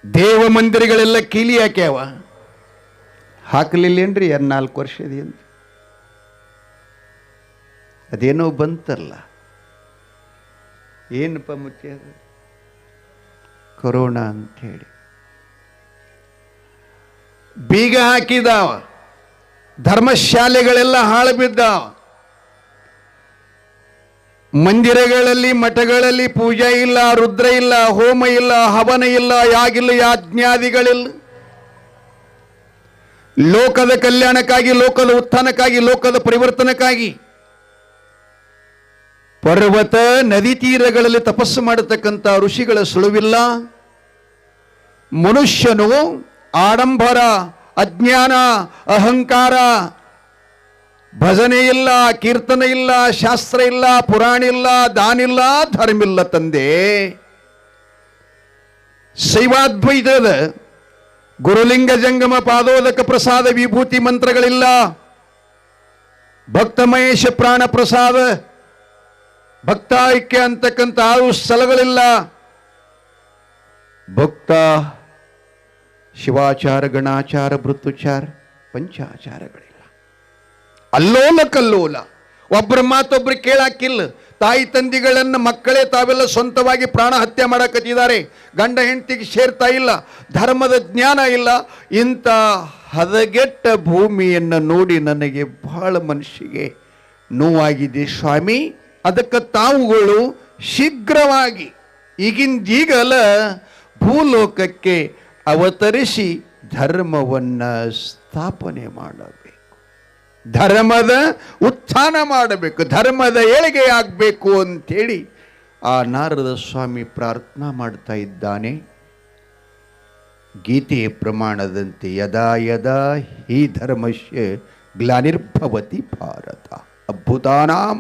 ದೇವ ಮಂದಿರಗಳೆಲ್ಲ ಕೀಲಿ ಹಾಕ್ಯಾವ. ಹಾಕಲಿಲ್ಲೇನ್ರಿ 4 ವರ್ಷದಿಂದ? ಅದೇನೋ ಬಂತಲ್ಲ, ಏನಪ್ಪ ಮುತ್ಯ, ಕೊರೋನಾ ಅಂಥೇಳಿ ಬೀಗ ಹಾಕಿದಾವ. ಧರ್ಮಶಾಲೆಗಳೆಲ್ಲ ಹಾಳು ಬಿದ್ದಾವ. ಮಂದಿರಗಳಲ್ಲಿ ಮಠಗಳಲ್ಲಿ ಪೂಜೆ ಇಲ್ಲ, ರುದ್ರ ಇಲ್ಲ, ಹೋಮ ಇಲ್ಲ, ಹವನ ಇಲ್ಲ, ಯಾಗಿಲ್ಲ, ಯಾಜ್ಞಾದಿಗಳಿಲ್ಲ. ಲೋಕದ ಕಲ್ಯಾಣಕ್ಕಾಗಿ, ಲೋಕದ ಉತ್ಥಾನಕ್ಕಾಗಿ, ಲೋಕದ ಪರಿವರ್ತನಕ್ಕಾಗಿ ಪರ್ವತ ನದಿ ತೀರಗಳಲ್ಲಿ ತಪಸ್ಸು ಮಾಡತಕ್ಕಂಥ ಋಷಿಗಳ ಸುಳುವಿಲ್ಲ. ಮನುಷ್ಯನು ಆಡಂಬರ, ಅಜ್ಞಾನ, ಅಹಂಕಾರ, ಭಜನೆ ಇಲ್ಲ, ಕೀರ್ತನೆ ಇಲ್ಲ, ಶಾಸ್ತ್ರ ಇಲ್ಲ, ಪುರಾಣ ಇಲ್ಲ, ದಾನಿಲ್ಲ, ಧರ್ಮಿಲ್ಲ ತಂದೆ. ಶೈವಾದ್ವೈತದ ಗುರುಲಿಂಗ ಜಂಗಮ ಪಾದೋದಕ ಪ್ರಸಾದ ವಿಭೂತಿ ಮಂತ್ರಗಳಿಲ್ಲ. ಭಕ್ತ ಮಹೇಶ ಪ್ರಾಣ ಪ್ರಸಾದ ಭಕ್ತ ಐಕ್ಯ ಅಂತಕ್ಕಂಥ 6 ಸ್ಥಳಗಳಿಲ್ಲ. ಭಕ್ತ ಶಿವಾಚಾರ, ಗಣಾಚಾರ, ಭೃತ್ಯುಚಾರ, ಪಂಚಾಚಾರಗಳಿಲ್ಲ. ಅಲ್ಲೋಲ ಕಲ್ಲೋಲ, ಒಬ್ಬರ ಮಾತೊಬ್ರು ಕೇಳಾಕಿಲ್ಲ. ತಾಯಿ ತಂದಿಗಳನ್ನು ಮಕ್ಕಳೇ ತಾವೆಲ್ಲ ಸ್ವಂತವಾಗಿ ಪ್ರಾಣ ಹತ್ಯೆ ಮಾಡಕತ್ತಿದ್ದಾರೆ. ಗಂಡ ಹೆಂಡತಿಗೆ ಸೇರ್ತಾ ಇಲ್ಲ. ಧರ್ಮದ ಜ್ಞಾನ ಇಲ್ಲ. ಇಂಥ ಹದಗೆಟ್ಟ ಭೂಮಿಯನ್ನು ನೋಡಿ ನನಗೆ ಬಹಳ ಮನಸ್ಸಿಗೆ ನೋವಾಗಿದೆ ಸ್ವಾಮಿ. ಅದಕ್ಕೆ ತಾವುಗಳು ಶೀಘ್ರವಾಗಿ ಈಗಿಂದೀಗಲ ಭೂಲೋಕಕ್ಕೆ ಅವತರಿಸಿ ಧರ್ಮವನ್ನು ಸ್ಥಾಪನೆ ಮಾಡಬೇಕು, ಧರ್ಮದ ಉತ್ಥಾನ ಮಾಡಬೇಕು, ಧರ್ಮದ ಏಳಿಗೆ ಆಗಬೇಕು ಅಂಥೇಳಿ ಆ ನಾರದ ಸ್ವಾಮಿ ಪ್ರಾರ್ಥನಾ ಮಾಡ್ತಾ ಇದ್ದಾನೆ. ಗೀತೆಯ ಪ್ರಮಾಣದಂತೆ ಯದಾ ಯದಾ ಹಿ ಧರ್ಮಸ್ಯ ಗ್ಲಾನಿರ್ಭವತಿ ಭಾರತ ಅದ್ಭುತಾನಾಂ.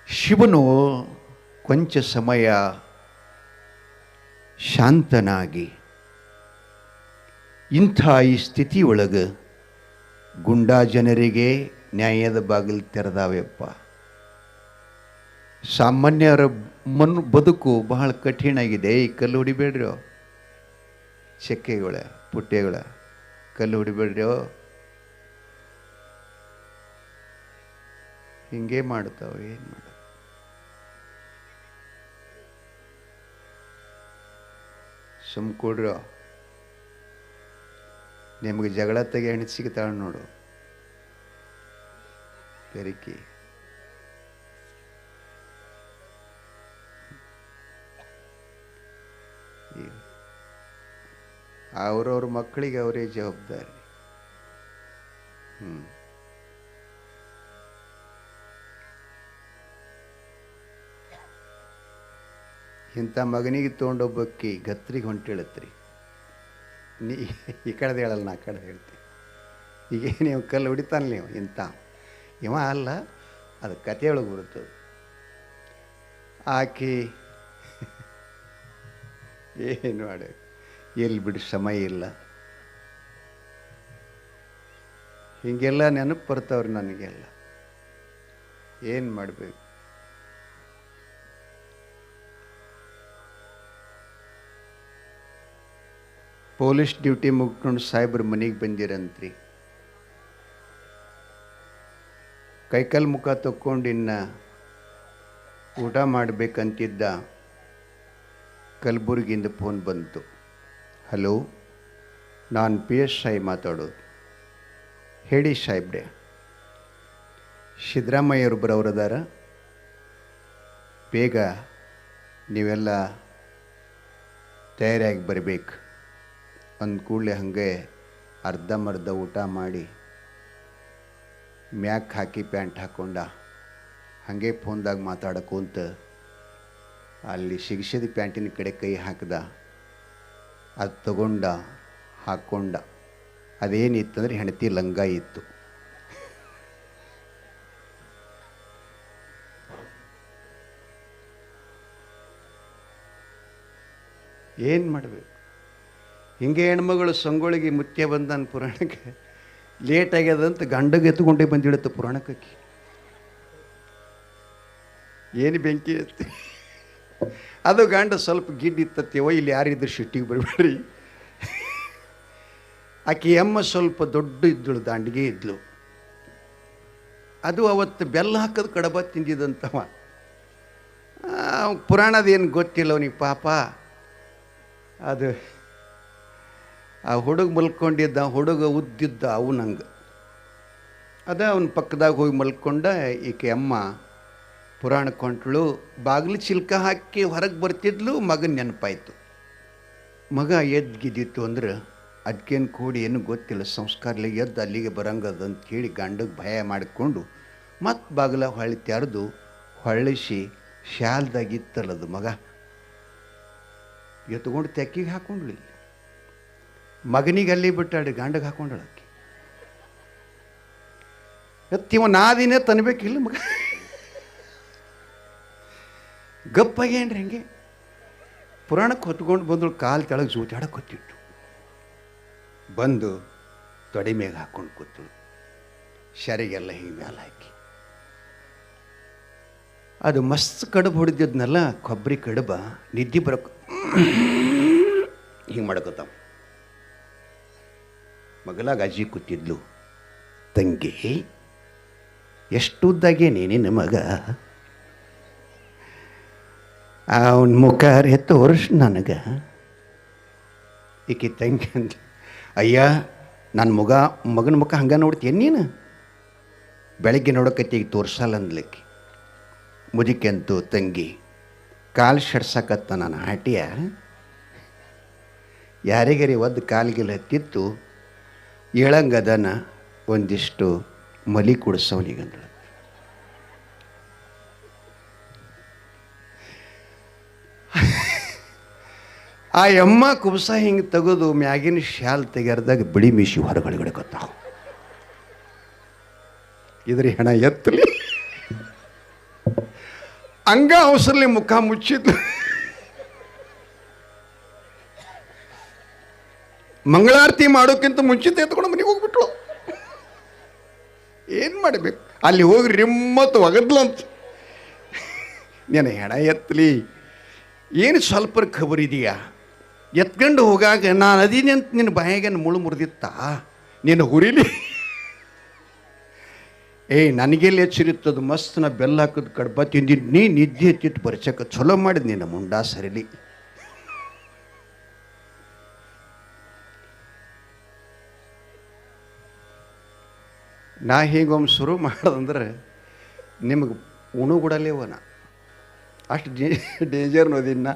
ಶಿವನು ಕೊಂಚ ಸಮಯ ಶಾಂತನಾಗಿ ಇಂಥ ಈ ಸ್ಥಿತಿಯೊಳಗೆ ಗುಂಡಾ ಜನರಿಗೆ ನ್ಯಾಯದ ಬಾಗಿಲು ತೆರೆದಾವೆಪ್ಪ. ಸಾಮಾನ್ಯರ ಬದುಕು ಬಹಳ ಕಠಿಣ ಆಗಿದೆ. ಈ ಕಲ್ಲು ಹೊಡಿಬೇಡ್ರಿ, ಚಕ್ಕೆಗಳ ಪುಟ್ಟೆಗಳ ಕಲ್ಲು ಹೊಡಿಬೇಡ್ರಿ, ಹಿಂಗೆ ಮಾಡ್ತಾವೆ. ಏನು ಮಾಡ, ಸುಮ್ಕೊಡ್ರ, ನಿಮಗೆ ಜಗಳ ತೆಗೆ ಹೆಣ್ಣು ಸಿಗ್ತಾಳ ನೋಡು ಬೆರಿಕಿ. ಅವ್ರವ್ರ ಮಕ್ಕಳಿಗೆ ಅವರೇ ಜವಾಬ್ದಾರಿ. ಇಂಥ ಮಗನಿಗೆ ತೊಗೊಂಡೊಬ್ಬಕ್ಕಿ ಗತ್ರಿಗೆ ಹೊಂಟಿಳತ್ರಿ. ನೀ ಈ ಕಡೆದು ಹೇಳಲ್ಲ, ನಾ ಕಡೆ ಹೇಳ್ತೀನಿ. ಈಗ ನೀವು ಕಲ್ಲು ಹೊಡಿತಾನೆ ನೀವು, ಇಂಥ ಇವ ಅಲ್ಲ, ಅದು ಕತೆ ಒಳಗೆ ಬರುತ್ತದೆ. ಆಕಿ ಏನು ಮಾಡ, ಎಲ್ಲಿ ಬಿಡು ಸಮಯ ಇಲ್ಲ. ಹೀಗೆಲ್ಲ ನೆನಪು ಬರ್ತಾವ್ರಿ ನನಗೆಲ್ಲ. ಏನು ಮಾಡಬೇಕು? ಪೊಲೀಸ್ ಡ್ಯೂಟಿ ಮುಗ್ಕೊಂಡು ಸಾಹೇಬ್ರ ಮನೆಗೆ ಬಂದಿರಂತ್ರಿ. ಕೈಕಾಲು ಮುಖ ತಕ್ಕೊಂಡು ಇನ್ನು ಊಟ ಮಾಡಬೇಕಂತಿದ್ದ. ಕಲಬುರಗಿಯಿಂದ ಫೋನ್ ಬಂತು. ಹಲೋ, ನಾನು PSI ಮಾತಾಡೋದು. ಹೇಳಿ ಸಾಹೇಬ್ರೆ. ಸಿದ್ದರಾಮಯ್ಯರೊಬ್ಬರವರದಾರ, ಬೇಗ ನೀವೆಲ್ಲ ತಯಾರಾಗಿ ಬರಬೇಕು ಅಂದ ಕೂಡಲೇ ಹಾಗೆ ಅರ್ಧಂಬರ್ಧ ಊಟ ಮಾಡಿ ಮ್ಯಾಕ್ ಹಾಕಿ ಪ್ಯಾಂಟ್ ಹಾಕ್ಕೊಂಡ ಹಾಗೆ ಫೋನ್ದಾಗ ಮಾತಾಡೋಕ್ಕಂತ ಅಲ್ಲಿ ಸಿಗಿಸಿದ ಪ್ಯಾಂಟಿನ ಕಡೆ ಕೈ ಹಾಕಿದ. ಅದು ತಗೊಂಡ ಹಾಕ್ಕೊಂಡ. ಅದೇನಿತ್ತಂದ್ರೆ ಹೆಂಡತಿ ಲಂಗ ಇತ್ತು. ಏನು ಮಾಡಬೇಕು? ಹಿಂಗೆ ಹೆಣ್ಮಗಳು ಸಂಗೊಳಿಗೆ ಮುತ್ಯ ಬಂದನ್ ಪುರಾಣಕ್ಕೆ. ಲೇಟ್ ಆಗ್ಯದಂತ ಗಂಡಗೆ ಎತ್ಕೊಂಡೇ ಬಂದಿಡುತ್ತೆ ಪುರಾಣಕ್ಕೆ. ಏನು ಬೆಂಕಿ ಎತ್ತಿ ಅದು ಗಂಡ ಸ್ವಲ್ಪ ಗಿಡ್ಡಿತ್ತತ್ತೇವೋ, ಇಲ್ಲಿ ಯಾರಿದ್ರು ಶಿಟ್ಟಿಗೆ ಬರಬೇಡ್ರಿ. ಆಕೆ ಎಮ್ಮ ಸ್ವಲ್ಪ ದೊಡ್ಡ ಇದ್ದಳು, ದಾಂಡಿಗೆ ಇದ್ಲು. ಅದು ಅವತ್ತು ಬೆಲ್ಲ ಹಾಕೋದು ಕಡಬ ತಿಂದಿದ್ದಂತವ. ಪುರಾಣದೇನು ಗೊತ್ತಿಲ್ಲ ಅವನಿಗೆ ಪಾಪ. ಅದು ಆ ಹುಡುಗ ಮಲ್ಕೊಂಡಿದ್ದ, ಹುಡುಗ ಉದ್ದಿದ್ದ ಅವನಂಗೆ. ಅದ ಅವನ ಪಕ್ಕದಾಗ ಹೋಗಿ ಮಲ್ಕೊಂಡ. ಈಕೆ ಅಮ್ಮ ಪುರಾಣ ಕೊಂಟ್ಳು. ಬಾಗಿಲು ಚಿಲ್ಕ ಹಾಕಿ ಹೊರಗೆ ಬರ್ತಿದ್ಲು. ಮಗನ ನೆನಪಾಯಿತು. ಮಗ ಎದ್ಗಿದ್ದಿತ್ತು ಅಂದ್ರೆ ಅದಕ್ಕೇನು ಕೂಡಿ ಏನು ಗೊತ್ತಿಲ್ಲ, ಸಂಸ್ಕಾರಲಿ ಎದ್ದು ಅಲ್ಲಿಗೆ ಬರಂಗದಂತ ಹೇಳಿ ಗಂಡಗೆ ಭಯ ಮಾಡಿಕೊಂಡು ಮತ್ತೆ ಬಾಗಿಲ ಹೊಳ್ಳಿ ತೆರೆದು ಹೊಳ್ಳಿಸಿ ಶಾಲ್ದಾಗಿತ್ತಲ್ಲದು ಮಗ ಎತ್ಕೊಂಡು ತೆಕ್ಕಿಗೆ ಹಾಕೊಂಡ್ಳು. ಮಗನಿಗೆ ಅಲ್ಲಿ ಬಿಟ್ಟಾಡಿ ಗಂಡಗೆ ಹಾಕೊಂಡಳಕ್ಕೆ. ಎತ್ತಿವ ನಾದಿನೇ ತನ್ಬೇಕಿಲ್ಲ ಮಗ. ಗಪ್ಪಾಗೇನ್ರಿ ಹಂಗೆ ಪುರಾಣಕ್ಕೆ ಹೊತ್ಕೊಂಡು ಬಂದಳು. ಕಾಲು ತೆಳಗೆ ಜೂತಾಡಕ್ಕೆ ಹೊತ್ತಿಟ್ಟು ಬಂದು ತೊಡೆ ಮೇಗೆ ಹಾಕ್ಕೊಂಡು ಕೂತಳು. ಶರಿಗೆಲ್ಲ ಹಿಂಗೆ ಮೇಲೆ ಹಾಕಿ ಅದು ಮಸ್ತ್ ಕಡುಬು ಹೊಡೆದಿದ್ನಲ್ಲ, ಕೊಬ್ಬರಿ ಕಡುಬ. ನಿದ್ದೆ ಬರೋಕೆ ಹಿಂಗೆ ಮಾಡ್ಕೋತಾವ. ಮಗಲಾಗ ಅಜ್ಜಿ ಕೂತಿದ್ಲು. ತಂಗಿ, ಎಷ್ಟು ಉದ್ದಾಗೆ ನೀನಿನ ಮಗ, ಅವನ ಮುಖಾರೆ ತೋರಿಸ್ ನನಗೆ. ಈಕೆ ತಂಗಿ ಅಂತ. ಅಯ್ಯ, ನನ್ನ ಮಗನ ಮುಖ ಹಂಗೆ ನೋಡ್ತೀಯ ನೀನು? ಬೆಳಗ್ಗೆ ನೋಡೋಕತ್ತಿ, ಈಗ ತೋರ್ಸಲ್ಲ ಅಂದ್ಲಿಕ್ಕೆ. ಮುದುಕೆ ಅಂತೂ ತಂಗಿ ಕಾಲು ಶಡ್ಸಕತ್ತ ನಾನು ಆಟಿಯ. ಯಾರಿಗರಿ ಒದ್ದು ಕಾಲಿಗೆಲ್ಲ ಹತ್ತಿತ್ತು. ಏಳಂಗದನ ಒಂದಿಷ್ಟು ಮಲಿ ಕುಡಿಸೋನಿಗಂದ್ರೆ. ಆ ಎಮ್ಮ ಕುಬ್ಸ ಹಿಂಗೆ ತೆಗೆದು ಮ್ಯಾಗಿನ ಶಾಲ್ ತೆಗೆರ್ದಾಗ ಬಿಳಿ ಮೀಸಿ ಹೊರಗಡೆ ಗೊತ್ತಾವ. ಇದ್ರ ಹೆಣ ಎತ್ತಲಿ ಹಂಗ ಅವಸರಲಿ ಮುಖ ಮುಚ್ಚಿದ್ಲು. ಮಂಗಳಾರತಿ ಮಾಡೋಕ್ಕಿಂತ ಮುಂಚಿತ ಎತ್ಕೊಂಡು ಮನೆಗೆ ಹೋಗ್ಬಿಟ್ಳು. ಏನು ಮಾಡಬೇಕು? ಅಲ್ಲಿ ಹೋಗಿ ರಿಮ್ಮತ್ತು ಒಗದ್ಲಂತ. ನೀನು ಹೆಣ ಎತ್ತಲಿ, ಏನು ಸ್ವಲ್ಪ ಖಬರ್ ಇದೆಯಾ? ಎತ್ಕೊಂಡು ಹೋಗಾಗ ನಾನು ಅದೀನಿ ಅಂತ ನಿನ್ನ ಬಾಯಿಗೆ ಮುಳು ಮುರಿದಿತ್ತಾ? ನೀನು ಹುರಿಲಿ. ನನಗೆಲ್ಲಿ ಹೆಚ್ಚಿರುತ್ತದು. ಮಸ್ತ್ ನಾ ಬೆಲ್ಲ ಹಾಕಿದ್ ಕಡ್ಬ ತಿಂದಿದ್ದು. ನೀ ನಿದ್ದೆ ಎತ್ತಿಟ್ಟು ಬರ್ಚಕ್ಕೆ ಚಲೋ ಮಾಡಿದ್ ನಿನ್ನ ಮುಂಡಾ ಸರಿಲಿ. ನಾ ಹೀಗೊಮ್ಮೆ ಶುರು ಮಾಡೋದಂದ್ರೆ ನಿಮಗೆ ಉಣುಗುಡಲೇವನ ಅಷ್ಟು ಡೇಂಜರ್ ನೋದಿನ್ನ.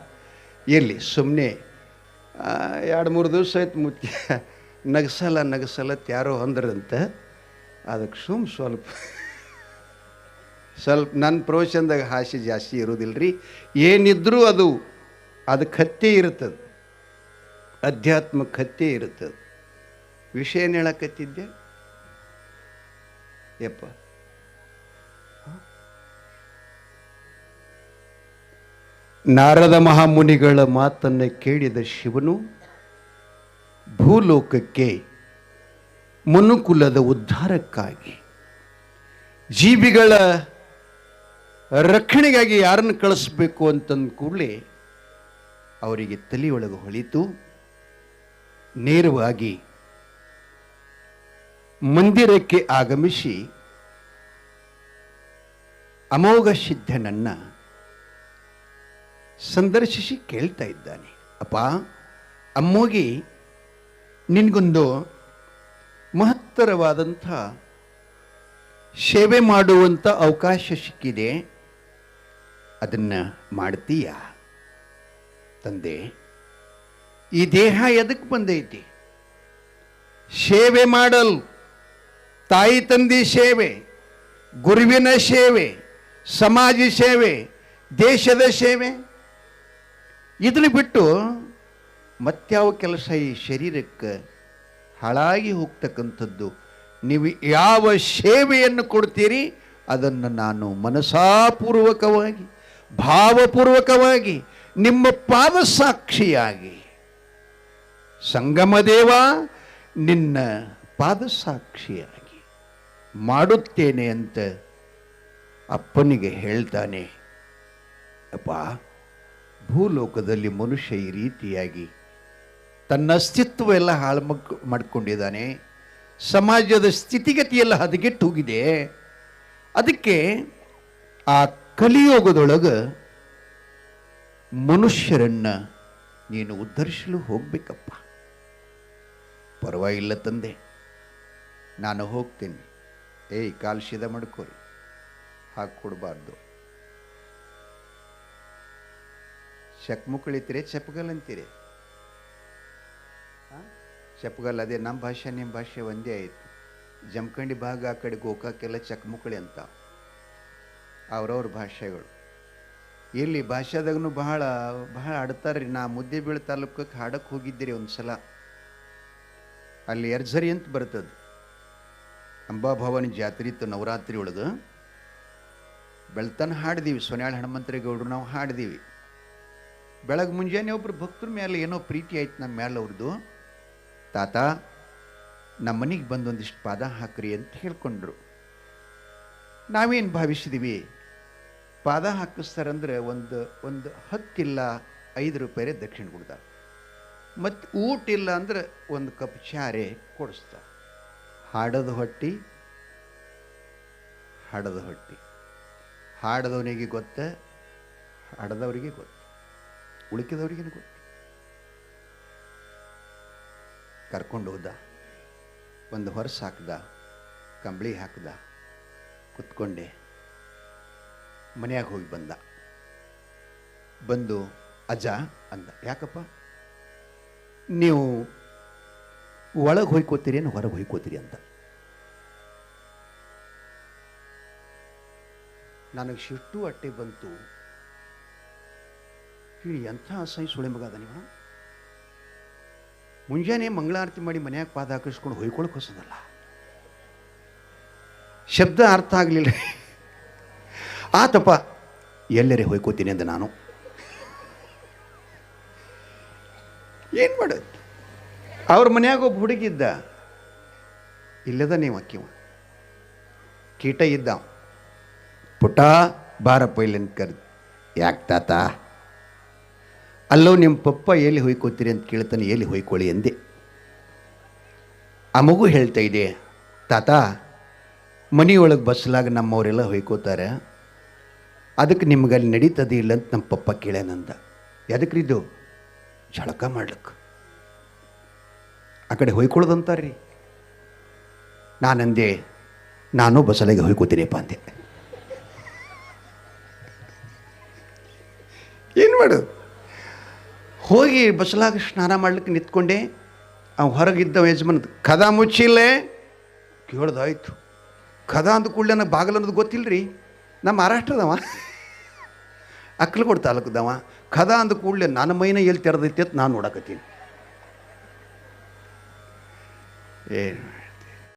ಎಲ್ಲಿ ಸುಮ್ಮನೆ 2-3 ದಿವಸ ಆಯ್ತು ಮುತ್ಯ ನಗಸಲ್ಲ ಯಾರೋ ಅಂದ್ರಂತೆ. ಅದಕ್ಕೆ ಸ್ವಲ್ಪ ನನ್ನ ಪ್ರವಚನದಾಗ ಹಾಸ್ಯ ಜಾಸ್ತಿ ಇರೋದಿಲ್ಲ ರೀ. ಏನಿದ್ರೂ ಅದು ಕತ್ತೆ ಇರ್ತದೆ, ಅಧ್ಯಾತ್ಮ ಕತ್ತೆ ಇರ್ತದೆ. ವಿಷಯ ಏನು ಹೇಳಕತ್ತಿದ್ದೆ ಯಪ್ಪ? ನಾರದ ಮಹಾಮುನಿಗಳ ಮಾತನ್ನು ಕೇಳಿದ ಶಿವನು ಭೂಲೋಕಕ್ಕೆ ಮನುಕುಲದ ಉದ್ಧಾರಕ್ಕಾಗಿ, ಜೀವಿಗಳ ರಕ್ಷಣೆಗಾಗಿ ಯಾರನ್ನು ಕಳಿಸ್ಬೇಕು ಅಂತಂದ ಕೂಡಲೇ ಅವರಿಗೆ ತಲೆಯೊಳಗೆ ಹೊಳಿತು. ನೇರವಾಗಿ ಮಂದಿರಕ್ಕೆ ಆಗಮಿಸಿ ಅಮೋಘ ಸಿದ್ಧನನ್ನ ಸಂದರ್ಶಿಸಿ ಕೇಳ್ತಾ ಇದ್ದಾನೆ, ಅಪ್ಪ ಅಮ್ಮೋಗಿ ನಿನಗೊಂದು ಮಹತ್ತರವಾದಂಥ ಸೇವೆ ಮಾಡುವಂಥ ಅವಕಾಶ ಸಿಕ್ಕಿದೆ, ಅದನ್ನು ಮಾಡ್ತೀಯ? ತಂದೆ, ಈ ದೇಹ ಎದಕ್ಕೆ ಬಂದೈತಿ? ಸೇವೆ ಮಾಡಲು, ತಾಯಿ ತಂದೆ ಸೇವೆ, ಗುರುವಿನ ಸೇವೆ, ಸಮಾಜ ಸೇವೆ, ದೇಶದ ಸೇವೆ, ಇದನ್ನು ಬಿಟ್ಟು ಮತ್ಯಾವ ಕೆಲಸ ಈ ಶರೀರಕ್ಕೆ ಹಾಳಾಗಿ ಹೋಗ್ತಕ್ಕಂಥದ್ದು? ನೀವು ಯಾವ ಸೇವೆಯನ್ನು ಕೊಡ್ತೀರಿ ಅದನ್ನು ನಾನು ಮನಸಾಪೂರ್ವಕವಾಗಿ ಭಾವಪೂರ್ವಕವಾಗಿ ನಿಮ್ಮ ಪಾದ ಸಾಕ್ಷಿಯಾಗಿ, ಸಂಗಮದೇವ ನಿನ್ನ ಪಾದ ಸಾಕ್ಷಿಯಾಗಿ ಮಾಡುತ್ತೇನೆ ಅಂತ ಅಪ್ಪನಿಗೆ ಹೇಳ್ತಾನೆ. ಅಪ್ಪ, ಭೂಲೋಕದಲ್ಲಿ ಮನುಷ್ಯ ಈ ರೀತಿಯಾಗಿ ತನ್ನ ಅಸ್ತಿತ್ವ ಎಲ್ಲ ಹಾಳು ಮಾಡಿಕೊಂಡಿದ್ದಾನೆ, ಸಮಾಜದ ಸ್ಥಿತಿಗತಿಯೆಲ್ಲ ಹದಗೆಟ್ಟು ಹೋಗಿದೆ. ಅದಕ್ಕೆ ಆ ಕಲಿಯುಗದೊಳಗೆ ಮನುಷ್ಯರನ್ನ ನೀನು ಉದ್ಧರಿಸಲು ಹೋಗ್ಬೇಕಪ್ಪ. ಪರವಾಗಿಲ್ಲ ತಂದೆ, ನಾನು ಹೋಗ್ತೀನಿ. ಏಯ್, ಕಾಲು ಸಿದ ಮಾಡ್ಕೋರಿ, ಹಾಕ್ಕೊಡ್ಬಾರ್ದು. ಚಕ್ಮುಕ್ಕಳಿತೀರಿ, ಚಪ್ಪಗಲ್ ಅಂತೀರಿ? ಚಪ್ಪಗಲ್ ಅದೇ ನಮ್ಮ ಭಾಷೆ ನಿಮ್ಮ ಭಾಷೆ ಒಂದೇ ಆಯಿತು. ಜಮಖಂಡಿ ಭಾಗ ಆ ಕಡೆ ಗೋಕಾಕೆಲ್ಲ ಚಕ್ಮುಕ್ಕಳಿ ಅಂತ ಅವ್ರವ್ರ ಭಾಷೆಗಳು. ಇಲ್ಲಿ ಭಾಷೆದಾಗೂ ಬಹಳ ಬಹಳ ಆಡ್ತಾರೆ ರೀ. ನಾ ಮುದ್ದೇಬೀಳು ತಾಲೂಕಕ್ಕೆ ಹಾಡಕ್ಕೆ ಹೋಗಿದ್ದೀರಿ ಒಂದು ಸಲ. ಅಲ್ಲಿ ಎರ್ಜರಿ ಅಂತ ಬರ್ತದೆ, ಅಂಬಾಭವಾನಿ ಜಾತ್ರೆ ಇತ್ತು ನವರಾತ್ರಿ ಒಳಗೆ. ಬೆಳ್ತಾನ ಹಾಡ್ದೀವಿ, ಸೊನ್ಯಾಳ ಹನುಮಂತರೇಗೌಡರು ನಾವು ಹಾಡ್ದೀವಿ. ಬೆಳಗ್ಗೆ ಮುಂಜಾನೆ ಒಬ್ರು ಭಕ್ತರ ಮೇಲೆ ಏನೋ ಪ್ರೀತಿ ಆಯ್ತು ನಮ್ಮ ಮೇಲೆ ಅವ್ರದ್ದು. ತಾತ, ನಮ್ಮ ಮನೆಗೆ ಬಂದೊಂದಿಷ್ಟು ಪಾದ ಹಾಕ್ರಿ ಅಂತ ಹೇಳ್ಕೊಂಡ್ರು. ನಾವೇನು ಭಾವಿಸಿದ್ದೀವಿ, ಪಾದ ಹಾಕಿಸ್ತಾರಂದ್ರೆ ಒಂದು 10 ಇಲ್ಲ 5 ರೂಪಾಯಿ ದಕ್ಷಿಣ ಕೊಡ್ತಾರೆ, ಮತ್ತು ಊಟ ಇಲ್ಲ ಅಂದ್ರೆ ಒಂದು ಕಪ್ ಚಾರೆ ಕೊಡಿಸ್ತಾರೆ. ಹಾಡದ ಹೊಟ್ಟಿ ಹಾಡದ ಹೊಟ್ಟಿ, ಹಾಡದವನಿಗೆ ಗೊತ್ತ, ಹಾಡದವರಿಗೆ ಗೊತ್ತು, ಉಳಿಕೆದವ್ರಿಗೇನು ಗೊತ್ತು. ಕರ್ಕೊಂಡು ಹೋದ, ಒಂದು ಹೊರಸು ಹಾಕ್ದ, ಕಂಬಳಿ ಹಾಕ್ದ, ಕುತ್ಕೊಂಡೆ. ಮನೆಯಾಗ ಹೋಗಿ ಬಂದ. ಬಂದು ಅಜ್ಜ ಅಂದ, ಯಾಕಪ್ಪ ನೀವು ಒಳಗೆ ಹೊಯ್ಕೋತೀರಿ ಏನು ಹೊರಗೆ ಹೊಯ್ಕೋತೀರಿ ಅಂತ. ನನಗೆ ಶಿಟ್ಟು ಅಟ್ಟೆ ಬಂತು. ಹೇಳಿ, ಎಂಥ ಅಸಹ್ಯ ಸುಳೆ ಮಗ ಅದ ನೀವು. ಮುಂಜಾನೆ ಮಂಗಳಾರತಿ ಮಾಡಿ ಮನ್ಯಾಗ ಪಾದ ಹಾಕಿಸ್ಕೊಂಡು ಹೊಯ್ಕೊಳಕ್ಕೆ ಹೊಸದಲ್ಲ. ಶಬ್ದ ಅರ್ಥ ಆಗಲಿಲ್ಲ. ಆತಪ್ಪ, ಎಲ್ಲರೇ ಹೊಯ್ಕೋತೀನಿ ಅಂದ ನಾನು. ಏನು ಮಾಡೋದು? ಅವ್ರ ಮನ್ಯಾಗ ಒಬ್ಬ ಹುಡುಗಿದ್ದ, ಇಲ್ಲದ ನೀವು ಅಕ್ಕಿವ ಕೀಟ ಇದ್ದ. ಪುಟ ಬಾರಪ್ಪ ಇಲ್ಲಂತ ಕರೆದು, ಯಾಕೆ ತಾತ? ಅಲ್ಲೋ ನಿಮ್ಮ ಪಪ್ಪ ಎಲ್ಲಿ ಹೊಯ್ಕೋತೀರಿ ಅಂತ ಕೇಳ್ತಾನೆ, ಎಲ್ಲಿ ಹೊಯ್ಕೊಳ್ಳಿ ಅಂದೆ. ಆ ಮಗು ಹೇಳ್ತಾ ಇದೆ, ತಾತ ಮನೆಯೊಳಗೆ ಬಸ್ಲಾಗ ನಮ್ಮವರೆಲ್ಲ ಹೊಯ್ಕೋತಾರೆ, ಅದಕ್ಕೆ ನಿಮ್ಗೆ ಅಲ್ಲಿ ನಡೀತದೆ ಇಲ್ಲ ಅಂತ ನಮ್ಮ ಪಪ್ಪ ಕೇಳ್ಯಾನಂದ. ಎದಕ್ರಿ ಇದು? ಝಳಕ ಮಾಡ್ಲಿಕ್ಕೆ. ಆ ಕಡೆ ಹೊಯ್ಕೊಳ್ಳೋದಂತಾರ್ರಿ. ನಾನಂದೆ, ನಾನು ಬಸ್ಲಾಗೆ ಹೊಯ್ಕೋತೀನಿಪ್ಪ ಅಂದೆ. ಏನು ಮಾಡೋದು? ಹೋಗಿ ಬಸ್ಲಾಗ ಸ್ನಾನ ಮಾಡ್ಲಿಕ್ಕೆ ನಿಂತ್ಕೊಂಡೆ. ಅವ ಹೊರಗಿದ್ದ ಯಜಮಾನ ಕದ ಮುಚ್ಚಿಲ್ಲೇ ಕೇಳ್ದಾಯ್ತು. ಕದ ಅಂದ ಕೂಡಲೇ ನನಗೆ ಬಾಗಲ ಅನ್ನೋದು ಗೊತ್ತಿಲ್ಲರಿ. ನಮ್ಮ ಮಹಾರಾಷ್ಟ್ರದವ, ಅಕ್ಕಲಕೋಟೆ ತಾಲೂಕದವ. ಕದ ಅಂದ ಕೂಡಲೇ ನನ್ನ ಮೈನ ಎಲ್ಲಿ ತೆರೆದೈತಿ ಅಂತ ನಾನು ನೋಡಕತ್ತೀನಿ.